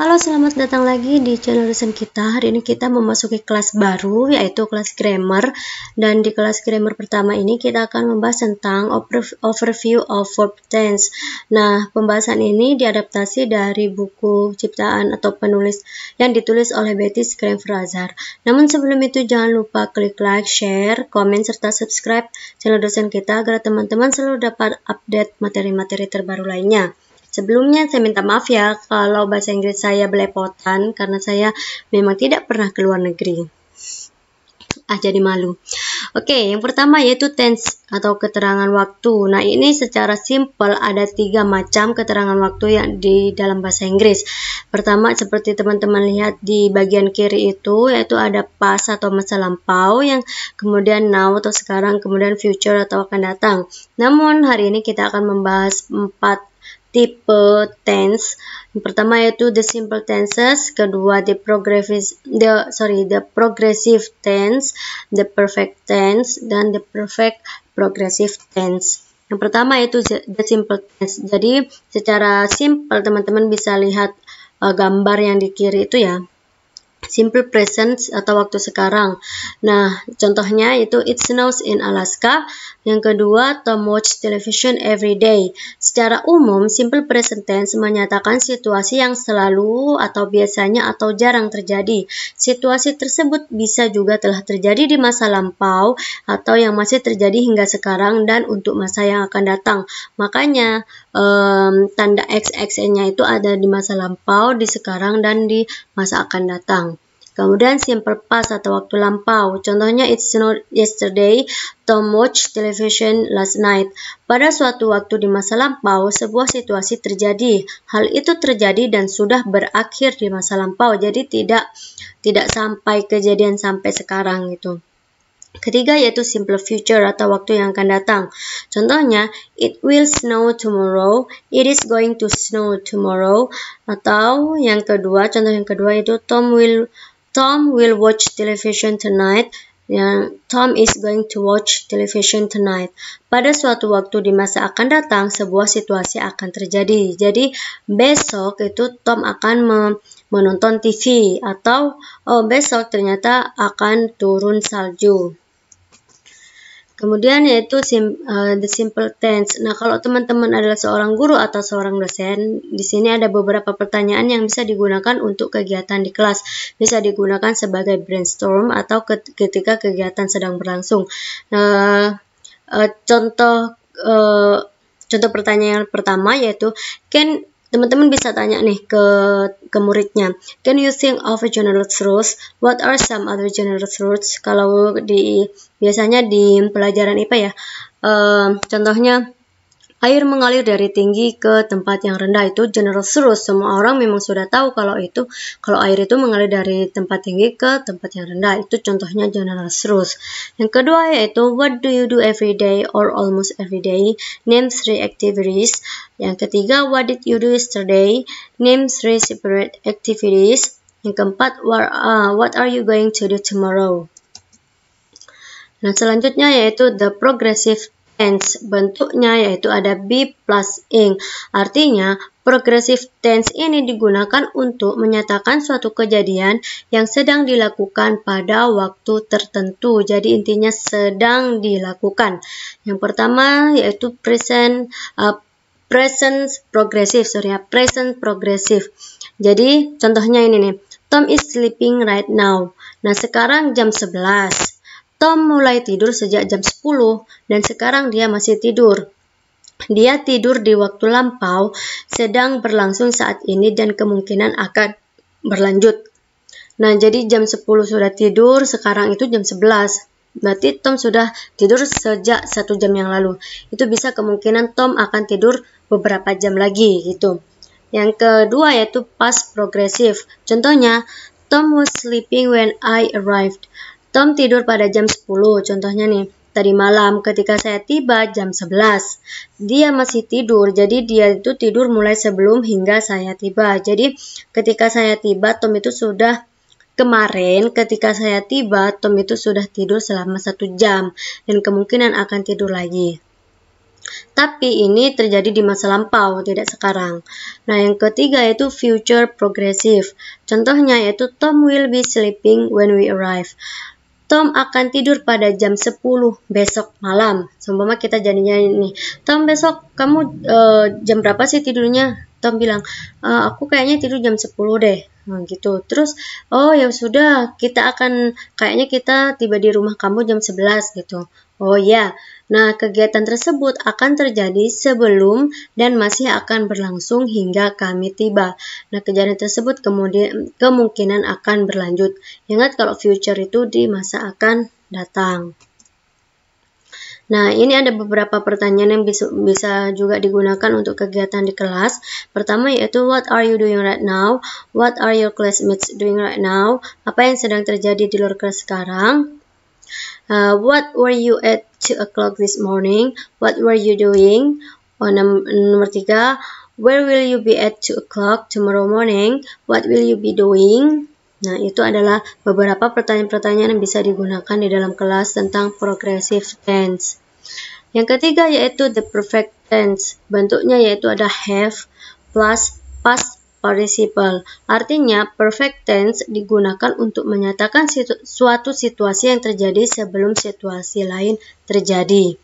Halo, selamat datang lagi di channel dosen kita. Hari ini kita memasuki kelas baru, yaitu kelas grammar. Dan di kelas grammar pertama ini kita akan membahas tentang overview of verb tense. Nah, pembahasan ini diadaptasi dari buku ciptaan atau penulis yang ditulis oleh Betty Schreiber-Azar. Namun sebelum itu jangan lupa klik like, share, komen, serta subscribe channel dosen kita agar teman-teman selalu dapat update materi-materi terbaru lainnya. Sebelumnya saya minta maaf ya kalau bahasa Inggris saya belepotan karena saya memang tidak pernah ke luar negeri. Jadi malu. Oke, yang pertama yaitu tense atau keterangan waktu. Nah, ini secara simpel ada 3 macam keterangan waktu yang di dalam bahasa Inggris. Pertama, seperti teman-teman lihat di bagian kiri itu, yaitu ada past atau masa lampau, yang kemudian now atau sekarang, kemudian future atau akan datang. Namun, hari ini kita akan membahas 4 tipe tense. Yang pertama yaitu the simple tenses, kedua the progressive tense, the perfect tense, dan the perfect progressive tense. Yang pertama yaitu the simple tense. Jadi secara simple teman-teman bisa lihat gambar yang di kiri itu ya. Simple present atau waktu sekarang. Nah, contohnya itu it snows in Alaska. Yang kedua, Tom watch television every day. Secara umum, simple present tense menyatakan situasi yang selalu atau biasanya atau jarang terjadi. Situasi tersebut bisa juga telah terjadi di masa lampau atau yang masih terjadi hingga sekarang dan untuk masa yang akan datang. Makanya tanda XX-nya itu ada di masa lampau, di sekarang, dan di masa akan datang. Kemudian simple past atau waktu lampau. Contohnya it snowed yesterday, Tom watched television last night. Pada suatu waktu di masa lampau, sebuah situasi terjadi. Hal itu terjadi dan sudah berakhir di masa lampau. Jadi tidak sampai kejadian sampai sekarang gitu. Ketiga yaitu simple future atau waktu yang akan datang. Contohnya, it will snow tomorrow, it is going to snow tomorrow. Atau yang kedua, contoh yang kedua itu Tom will watch television tonight. Yang Tom is going to watch television tonight. Pada suatu waktu di masa akan datang, sebuah situasi akan terjadi. Jadi besok itu Tom akan menonton TV atau besok ternyata akan turun salju. Kemudian yaitu the simple tense. Nah, kalau teman-teman adalah seorang guru atau seorang dosen, di sini ada beberapa pertanyaan yang bisa digunakan untuk kegiatan di kelas. Bisa digunakan sebagai brainstorm atau ketika kegiatan sedang berlangsung. Contoh pertanyaan pertama yaitu teman-teman bisa tanya nih ke muridnya, can you think of a general truth? What are some other general truths? Kalau biasanya di pelajaran IPA ya, contohnya air mengalir dari tinggi ke tempat yang rendah, itu general truth. Semua orang memang sudah tahu kalau air itu mengalir dari tempat tinggi ke tempat yang rendah. Itu contohnya general truth. Yang kedua yaitu what do you do every day or almost every day? Name 3 activities. Yang ketiga, what did you do yesterday? Name 3 separate activities. Yang keempat, what are you going to do tomorrow? Nah, selanjutnya yaitu the progressive tense. Bentuknya yaitu ada be plus ing. Artinya, progressive tense ini digunakan untuk menyatakan suatu kejadian yang sedang dilakukan pada waktu tertentu. Jadi intinya sedang dilakukan. Yang pertama yaitu present progressive. Jadi contohnya ini nih. Tom is sleeping right now. Nah, sekarang jam 11. Tom mulai tidur sejak jam 10 dan sekarang dia masih tidur. Dia tidur di waktu lampau, sedang berlangsung saat ini dan kemungkinan akan berlanjut. Nah, jadi jam 10 sudah tidur, sekarang itu jam 11. Berarti Tom sudah tidur sejak 1 jam yang lalu. Itu bisa kemungkinan Tom akan tidur beberapa jam lagi gitu. Yang kedua yaitu past progressive. Contohnya, Tom was sleeping when I arrived. Tom tidur pada jam 10, contohnya nih, tadi malam ketika saya tiba jam 11. Dia masih tidur, jadi dia itu tidur mulai sebelum hingga saya tiba. Jadi ketika saya tiba, Tom itu sudah ketika saya tiba, Tom itu sudah tidur selama 1 jam dan kemungkinan akan tidur lagi. Tapi ini terjadi di masa lampau, tidak sekarang. Nah, yang ketiga yaitu future progressive. Contohnya yaitu Tom will be sleeping when we arrive. Tom akan tidur pada jam 10 besok malam. Seumpama kita jadinya ini, Tom besok kamu jam berapa sih tidurnya? Tom bilang, aku kayaknya tidur jam 10 deh. Nah, gitu. Terus, oh ya sudah, kayaknya kita tiba di rumah kamu jam 11 gitu. Oh ya, nah kegiatan tersebut akan terjadi sebelum dan masih akan berlangsung hingga kami tiba. Nah kejadian tersebut kemudian kemungkinan akan berlanjut. Ingat kalau future itu di masa akan datang. Nah, ini ada beberapa pertanyaan yang bisa juga digunakan untuk kegiatan di kelas. Pertama yaitu, what are you doing right now? What are your classmates doing right now? Apa yang sedang terjadi di luar kelas sekarang? What were you at 2 o'clock this morning? What were you doing? Nomor 3, where will you be at 2 o'clock tomorrow morning? What will you be doing? Nah, itu adalah beberapa pertanyaan-pertanyaan yang bisa digunakan di dalam kelas tentang progressive tense. Yang ketiga yaitu the perfect tense. Bentuknya yaitu ada have plus past participle. Artinya perfect tense digunakan untuk menyatakan suatu situasi yang terjadi sebelum situasi lain terjadi.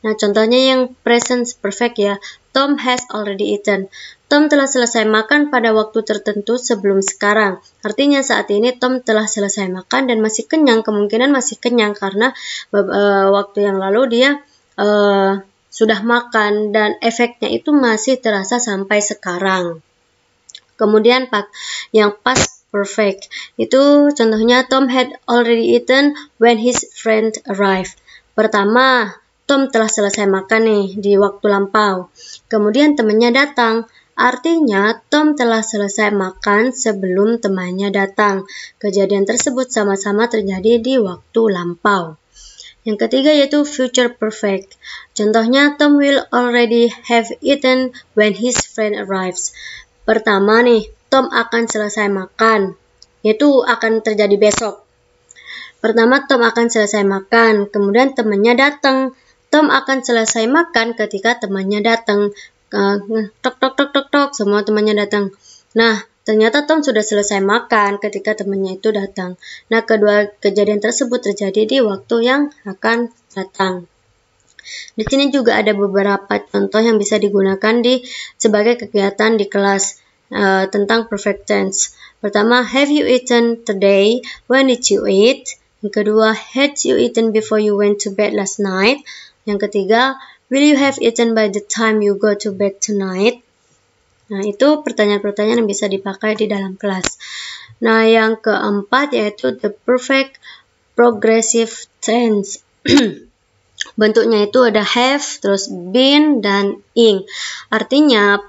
Nah, contohnya yang present perfect ya. Tom has already eaten. Tom telah selesai makan pada waktu tertentu sebelum sekarang. Artinya saat ini Tom telah selesai makan dan masih kenyang. Kemungkinan masih kenyang karena waktu yang lalu dia sudah makan dan efeknya itu masih terasa sampai sekarang. Kemudian yang past perfect itu contohnya Tom had already eaten when his friend arrived. Pertama, Tom telah selesai makan nih di waktu lampau. Kemudian temannya datang. Artinya Tom telah selesai makan sebelum temannya datang. Kejadian tersebut sama-sama terjadi di waktu lampau. Yang ketiga yaitu future perfect. Contohnya Tom will already have eaten when his friend arrives. Pertama nih, Tom akan selesai makan. Itu akan terjadi besok. Pertama, Tom akan selesai makan. Kemudian temannya datang. Tom akan selesai makan ketika temannya datang. Tok tok tok tok tok, semua temannya datang. Nah, ternyata Tom sudah selesai makan ketika temannya itu datang. Nah, kedua kejadian tersebut terjadi di waktu yang akan datang. Di sini juga ada beberapa contoh yang bisa digunakan sebagai kegiatan di kelas tentang perfect tense. Pertama, have you eaten today? When did you eat? Yang kedua, had you eaten before you went to bed last night? Yang ketiga, will you have eaten by the time you go to bed tonight? Nah, itu pertanyaan-pertanyaan yang bisa dipakai di dalam kelas. Nah, yang keempat yaitu the perfect progressive tense. Bentuknya itu ada have, terus been, dan ing. Artinya,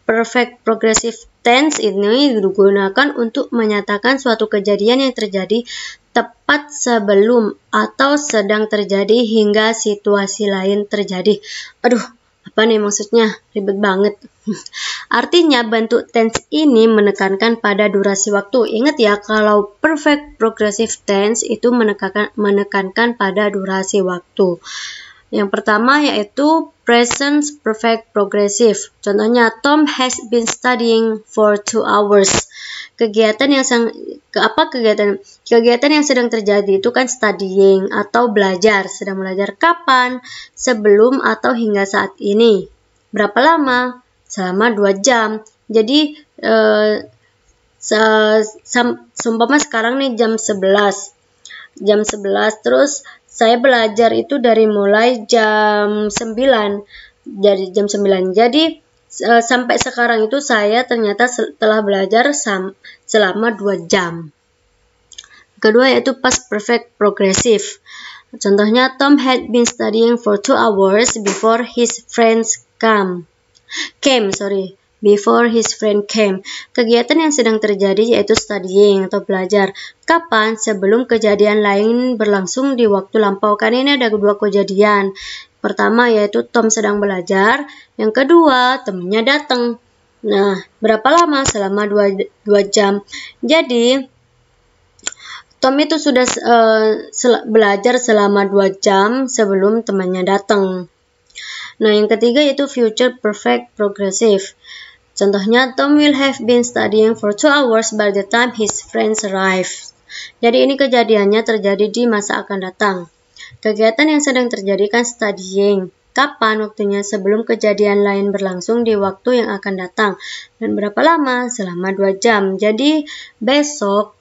perfect progressive tense ini digunakan untuk menyatakan suatu kejadian yang terjadi tepat sebelum atau sedang terjadi hingga situasi lain terjadi. Aduh, apa nih maksudnya? Ribet banget. Artinya bentuk tense ini menekankan pada durasi waktu. Ingat ya, kalau perfect progressive tense itu menekankan pada durasi waktu. Yang pertama yaitu present perfect progressive. Contohnya, Tom has been studying for 2 hours. Kegiatan yang sedang terjadi itu kan studying atau belajar. Sedang belajar kapan? Sebelum atau hingga saat ini. Berapa lama? Selama 2 jam. Jadi seumpama sekarang nih jam 11. Jam 11 terus saya belajar itu dari mulai jam 9. Dari jam 9. Jadi sampai sekarang itu saya ternyata telah belajar selama 2 jam. Kedua yaitu past perfect progressive. Contohnya, Tom had been studying for 2 hours before his friends before his friend came. Kegiatan yang sedang terjadi yaitu studying atau belajar. Kapan? Sebelum kejadian lain berlangsung di waktu lampau. Kan ini ada 2 kejadian. Pertama yaitu Tom sedang belajar. Yang kedua, temannya datang. Nah, berapa lama? Selama 2 jam. Jadi, Tom itu sudah belajar selama 2 jam sebelum temannya datang. Nah, yang ketiga yaitu future perfect progressive. Contohnya, Tom will have been studying for 2 hours by the time his friends arrive. Jadi ini kejadiannya terjadi di masa akan datang. Kegiatan yang sedang terjadi kan studying. Kapan waktunya? Sebelum kejadian lain berlangsung di waktu yang akan datang. Dan berapa lama? Selama 2 jam. Jadi besok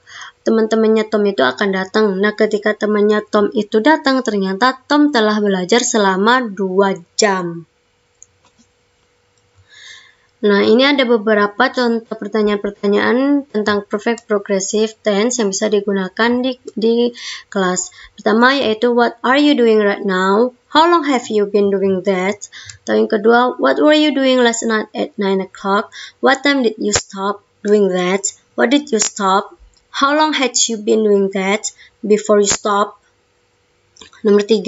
teman-temannya Tom itu akan datang. Nah, ketika temannya Tom itu datang, ternyata Tom telah belajar selama 2 jam. Nah, ini ada beberapa contoh pertanyaan-pertanyaan tentang perfect progressive tense yang bisa digunakan di kelas. Pertama yaitu, what are you doing right now? How long have you been doing that? Atau yang kedua, what were you doing last night at 9 o'clock? What time did you stop doing that? What did you stop? How long had you been doing that before you stop? Nomor 3,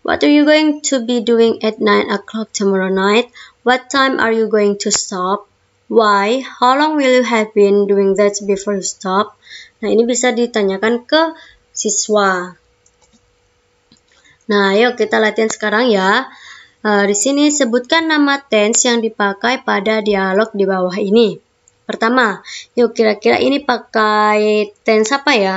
what are you going to be doing at 9 o'clock tomorrow night? What time are you going to stop? Why? How long will you have been doing that before you stop? Nah, ini bisa ditanyakan ke siswa. Nah, ayo kita latihan sekarang ya. Di sini sebutkan nama tense yang dipakai pada dialog di bawah ini. Pertama, yuk kira-kira ini pakai tense apa ya?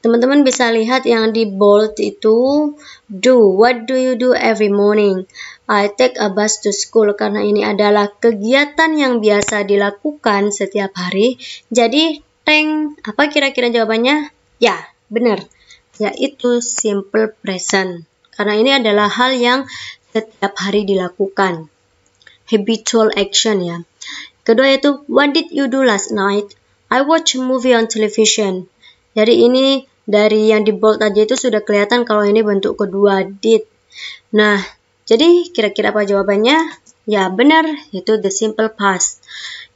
Teman-teman bisa lihat yang di bold itu do. What do you do every morning? I take a bus to school, karena ini adalah kegiatan yang biasa dilakukan setiap hari. Jadi teng, apa kira-kira jawabannya? Ya, benar. Yaitu simple present. Karena ini adalah hal yang setiap hari dilakukan. Habitual action ya. Kedua yaitu, what did you do last night? I watch a movie on television. Jadi ini dari yang di bold aja itu sudah kelihatan kalau ini bentuk kedua, did. Nah, jadi kira-kira apa jawabannya? Ya, benar, yaitu the simple past.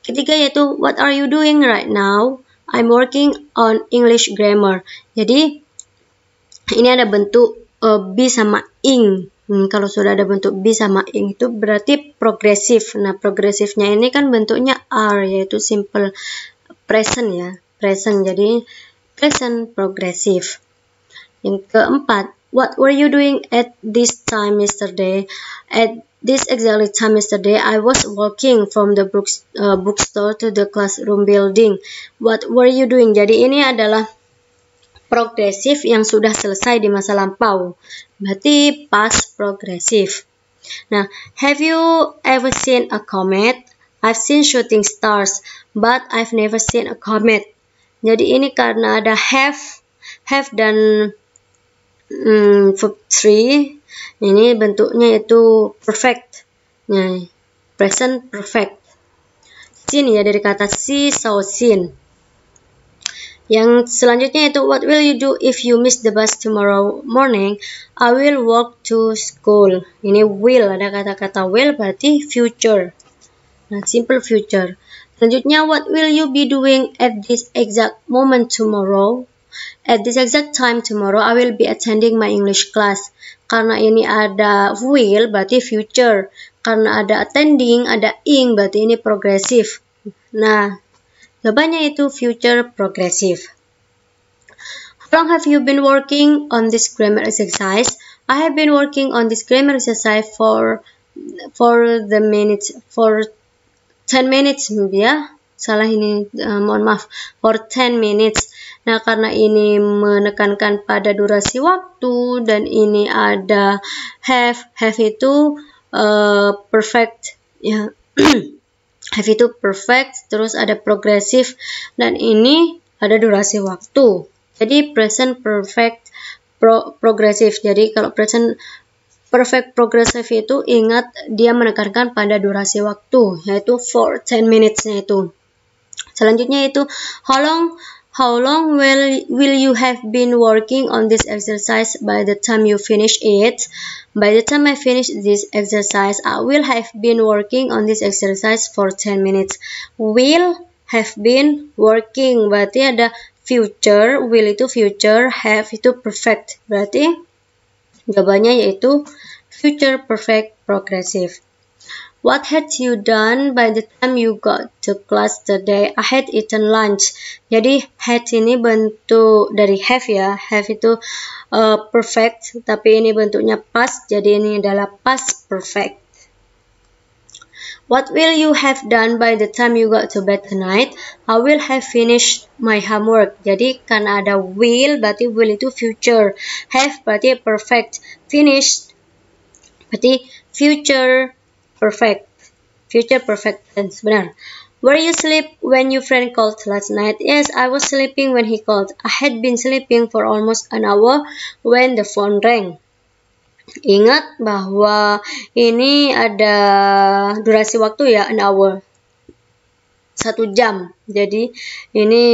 Ketiga yaitu, what are you doing right now? I'm working on English grammar. Jadi, ini ada bentuk be sama ing. Kalau sudah ada bentuk be sama ing itu berarti progresif. Nah, progresifnya ini kan bentuknya are, yaitu simple present ya. Present, jadi present progressive. Yang keempat, what were you doing at this time yesterday? At this exactly time yesterday, I was walking from the bookstore to the classroom building. What were you doing? Jadi ini adalah progresif yang sudah selesai di masa lampau. Berarti past progressive. Nah, have you ever seen a comet? I've seen shooting stars, but I've never seen a comet. Jadi ini karena ada have dan verb 3, ini bentuknya itu perfect. Nah, present perfect. Seen ya, dari kata see, saw, seen. Yang selanjutnya itu, what will you do if you miss the bus tomorrow morning? I will walk to school. Ini will, ada kata-kata will berarti future. Nah, simple future. Selanjutnya, what will you be doing at this exact moment tomorrow? At this exact time tomorrow, I will be attending my English class. Karena ini ada will, berarti future. Karena ada attending, ada ing, berarti ini progressive. Nah, jawabannya itu future progressive. How long have you been working on this grammar exercise? I have been working on this grammar exercise for 10 minutes ya, salah ini, mohon maaf, for 10 minutes. Nah, karena ini menekankan pada durasi waktu dan ini ada have itu perfect ya. Have itu perfect, terus ada progressive dan ini ada durasi waktu. Jadi present perfect progressive. Jadi kalau present perfect progressive itu ingat dia menekankan pada durasi waktu, yaitu for 10 minutes-nya itu. Selanjutnya itu, how long will you have been working on this exercise by the time you finish it? By the time I finish this exercise, I will have been working on this exercise for 10 minutes. Will have been working, berarti ada future, will itu future, have itu perfect. Berarti jawabannya yaitu future perfect progressive. What had you done by the time you got to class today? I had eaten lunch. Jadi had ini bentuk dari have ya. Have itu perfect, tapi ini bentuknya past, jadi ini adalah past perfect. What will you have done by the time you got to bed tonight? I will have finished my homework. Jadi karena ada will, berarti will itu future. Have berarti perfect. Finished berarti future perfect. Future perfect tense, benar. Were you asleep when your friend called last night? Yes, I was sleeping when he called. I had been sleeping for almost an hour when the phone rang. Ingat bahwa ini ada durasi waktu ya, an hour. 1 jam. Jadi ini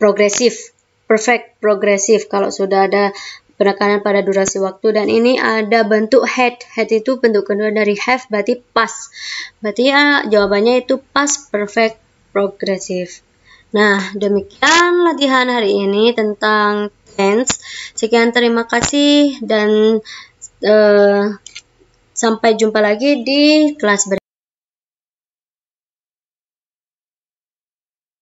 progresif, perfect progresif kalau sudah ada penekanan pada durasi waktu, dan ini ada bentuk had. Had itu bentuk kedua dari have, berarti past. Berarti ya jawabannya itu past perfect progresif. Nah, demikian latihan hari ini tentang tense. Sekian, terima kasih, dan sampai jumpa lagi di kelas berikutnya.